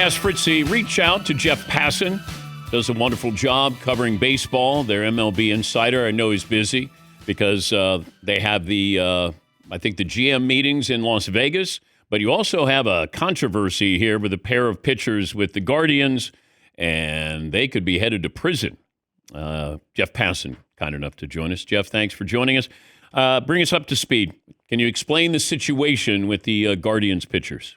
asked Fritzy, reach out to Jeff Passan. Does a wonderful job covering baseball. Their MLB insider. I know he's busy because they have I think the GM meetings in Las Vegas. But you also have a controversy here with a pair of pitchers with the Guardians, and they could be headed to prison. Jeff Passan, kind enough to join us. Jeff, thanks for joining us. Bring us up to speed. Can you explain the situation with the Guardians pitchers?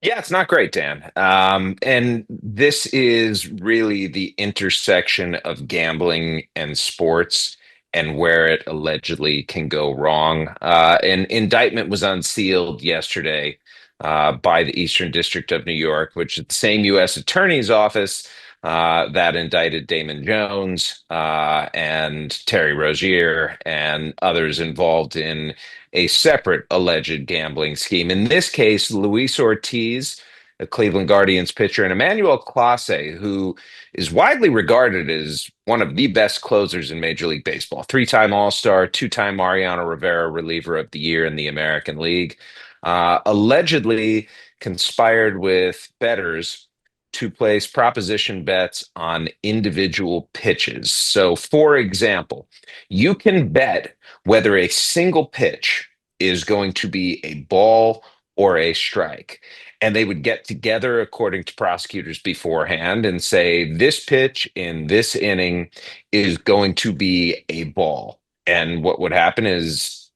Yeah, it's not great, Dan. And this is really the intersection of gambling and sports and where it allegedly can go wrong. An indictment was unsealed yesterday by the Eastern District of New York, which is the same U.S. Attorney's Office that indicted Damon Jones and Terry Rozier and others involved in a separate alleged gambling scheme. In this case, Luis Ortiz, a Cleveland Guardians pitcher, and Emmanuel Clase, who is widely regarded as one of the best closers in Major League Baseball, three-time All-Star, two-time Mariano Rivera Reliever of the Year in the American League, allegedly conspired with bettors to place proposition bets on individual pitches. So, for example, you can bet whether a single pitch is going to be a ball or a strike. And they would get together, according to prosecutors beforehand, and say, this pitch in this inning is going to be a ball. And what would happen is,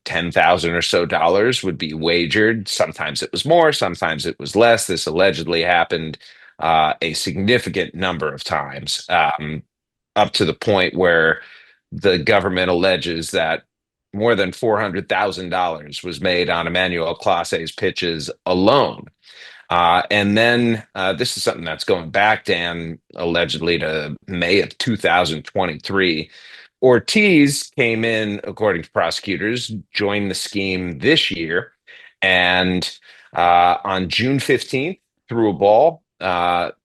10,000 or so dollars would be wagered. Sometimes it was more, sometimes it was less. This allegedly happened a significant number of times, up to the point where the government alleges that more than $400,000 was made on Emmanuel Clase's pitches alone. And then this is something that's going back, Dan, allegedly to May of 2023. Ortiz came in, according to prosecutors, joined the scheme this year, and on June 15th, threw a ball,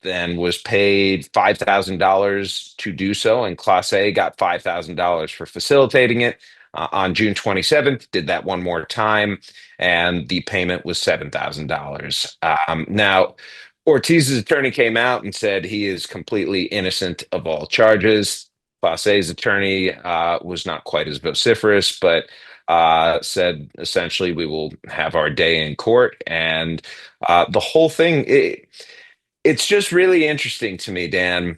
then was paid $5,000 to do so, and Clase got $5,000 for facilitating it. On June 27th, did that one more time, and the payment was $7,000. Now, Ortiz's attorney came out and said he is completely innocent of all charges. Clase's attorney was not quite as vociferous, but said essentially we will have our day in court. And the whole thing, it's just really interesting to me, Dan,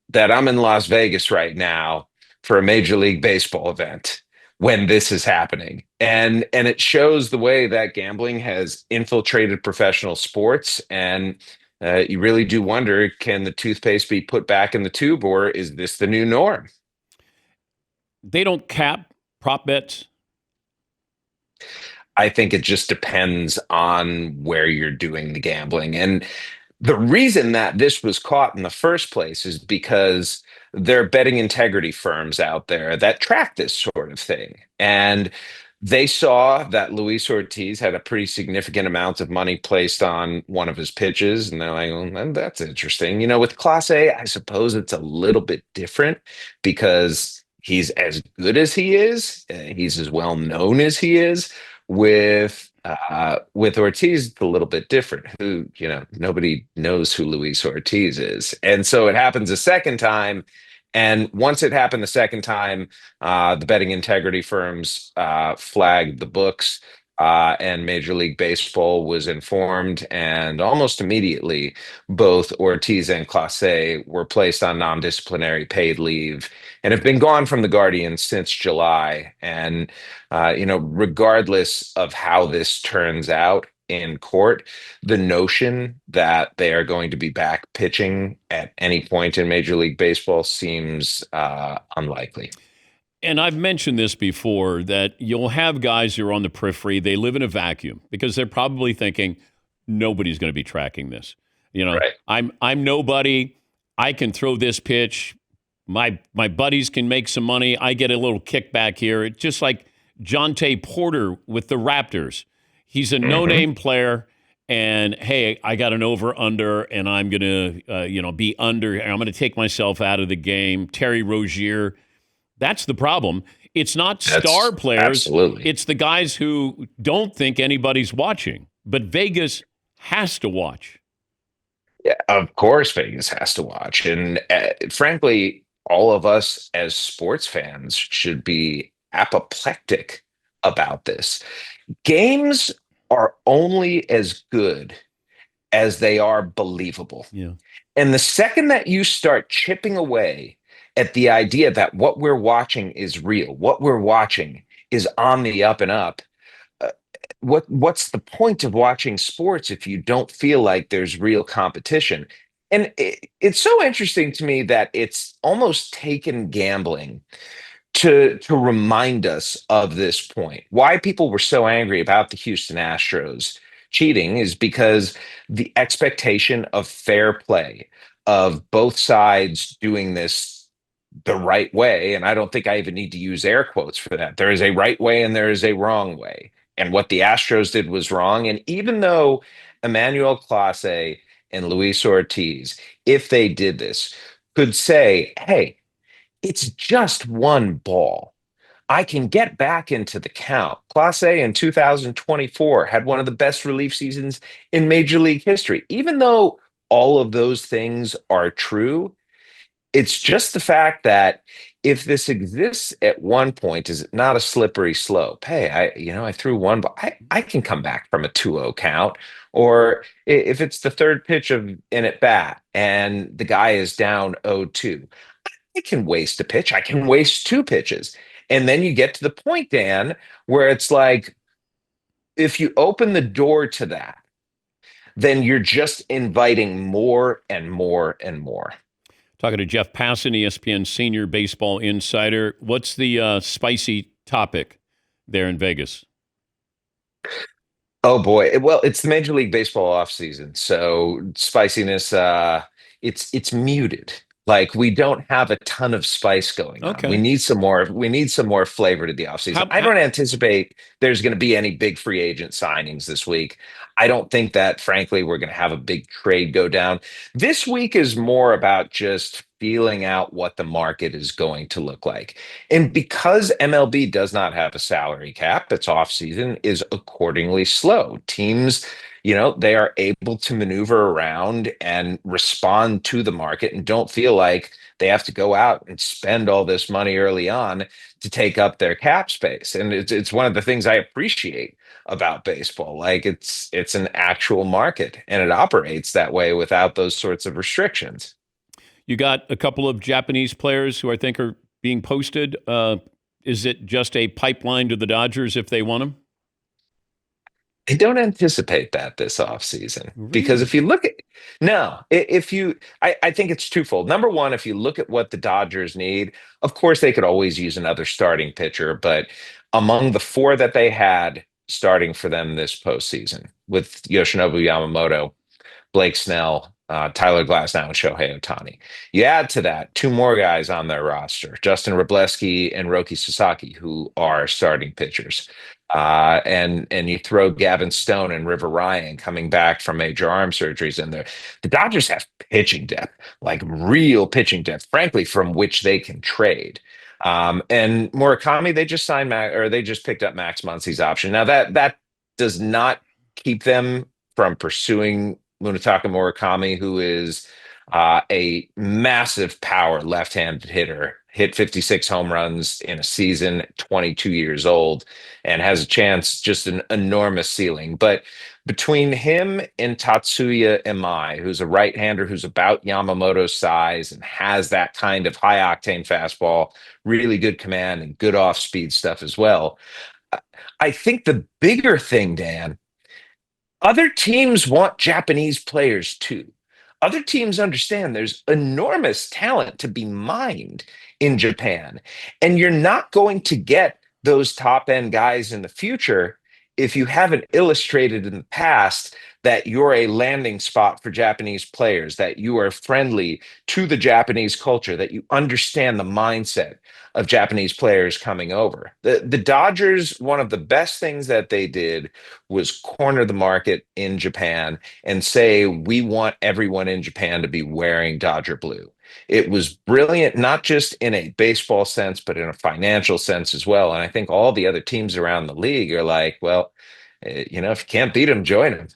that I'm in Las Vegas right now for a Major League Baseball event when this is happening. And it shows the way that gambling has infiltrated professional sports. And you really do wonder, can the toothpaste be put back in the tube, or is this the new norm? They don't cap prop bets. I think it just depends on where you're doing the gambling. And the reason that this was caught in the first place is because there are betting integrity firms out there that track this sort of thing. And they saw that Luis Ortiz had a pretty significant amount of money placed on one of his pitches. And they're like, well, that's interesting. With Clase, I suppose it's a little bit different because he's as good as he is. He's as well known as he is. With Ortiz, it's a little bit different. Nobody knows who Luis Ortiz is. And so it happens a second time. And once it happened the second time, the betting integrity firms flagged the books, and Major League Baseball was informed. And almost immediately, both Ortiz and Clase were placed on non-disciplinary paid leave and have been gone from the Guardians since July. And, regardless of how this turns out in court, the notion that they are going to be back pitching at any point in Major League Baseball seems unlikely. And I've mentioned this before, that you'll have guys who are on the periphery. They live in a vacuum because they're probably thinking nobody's going to be tracking this. Right. I'm nobody. I can throw this pitch. My buddies can make some money. I get a little kickback here. It's just like Jonte Porter with the Raptors. He's a no-name player, and hey, I got an over/under, and I'm going to, be under. I'm going to take myself out of the game. Terry Rozier, that's the problem. It's not star players. Absolutely. It's the guys who don't think anybody's watching, but Vegas has to watch. Yeah, of course, Vegas has to watch. And frankly, all of us as sports fans should be apoplectic about this. Games are only as good as they are believable. Yeah. And the second that you start chipping away at the idea that what we're watching is real, what we're watching is on the up and up, uh, what's the point of watching sports if you don't feel like there's real competition? And it's so interesting to me that it's almost taken gambling to remind us of this point. Why people were so angry about the Houston Astros cheating is because the expectation of fair play, of both sides doing this the right way, and I don't think I even need to use air quotes for that. There is a right way and there is a wrong way. And what the Astros did was wrong. And even though Emmanuel Clase and Luis Ortiz, if they did this, could say, hey, it's just one ball. I can get back into the count. Class A in 2024 had one of the best relief seasons in Major League history. Even though all of those things are true, it's just the fact that if this exists at one point, is it not a slippery slope? Hey, I threw one, but I can come back from a 2-0 count. Or if it's the third pitch of in at bat and the guy is down 0-2, I can waste a pitch. I can waste two pitches. And then you get to the point, Dan, where it's like, if you open the door to that, then you're just inviting more and more and more. Talking to Jeff Passan, ESPN senior baseball insider. What's the spicy topic there in Vegas? Oh boy. Well, it's the Major League Baseball offseason. So spiciness, it's muted. Like we don't have a ton of spice going on. Okay. We need some more flavor to the offseason. How, I how don't anticipate there's going to be any big free agent signings this week. I don't think that frankly we're going to have a big trade go down. This week is more about just feeling out what the market is going to look like. And because MLB does not have a salary cap, its offseason is accordingly slow. Teams, they are able to maneuver around and respond to the market and don't feel like they have to go out and spend all this money early on to take up their cap space. And it's one of the things I appreciate about baseball. Like it's an actual market and it operates that way without those sorts of restrictions. you got a couple of Japanese players who I think are being posted. Is it just a pipeline to the Dodgers if they want them? I don't anticipate that this offseason because if Really? you look at no, if you I think it's twofold. Number one, if you look at what the Dodgers need, of course they could always use another starting pitcher, but among the four that they had starting for them this postseason with Yoshinobu Yamamoto, Blake Snell, Tyler Glasnow, and Shohei Ohtani. You add to that two more guys on their roster, Justin Wrobleski and Roki Sasaki, who are starting pitchers. And you throw Gavin Stone and River Ryan coming back from major arm surgeries in there. The Dodgers have pitching depth, like real pitching depth, frankly, from which they can trade. And Murakami, they just signed or they just picked up Max Muncy's option. Now that does not keep them from pursuing Munetaka Murakami, who is a massive power left-handed hitter, hit 56 home runs in a season, 22 years old, and has a chance, just an enormous ceiling. But between him and Tatsuya Imai, who's a right-hander who's about Yamamoto's size and has that kind of high-octane fastball, really good command and good off-speed stuff as well. I think the bigger thing, Dan, other teams want Japanese players too. Other teams understand there's enormous talent to be mined in Japan. And you're not going to get those top end guys in the future if you haven't illustrated in the past that you're a landing spot for Japanese players, that you are friendly to the Japanese culture, that you understand the mindset of Japanese players coming over. The Dodgers, one of the best things that they did was corner the market in Japan and say, we want everyone in Japan to be wearing Dodger blue. It was brilliant, not just in a baseball sense, but in a financial sense as well. And I think all the other teams around the league are like, well, if you can't beat them, join them.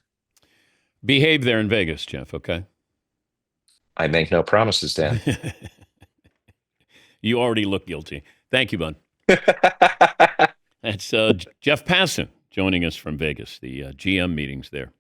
Behave there in Vegas, Jeff, okay? I make no promises, Dan. You already look guilty. Thank you, bud. That's Jeff Passan joining us from Vegas, the GM meetings there.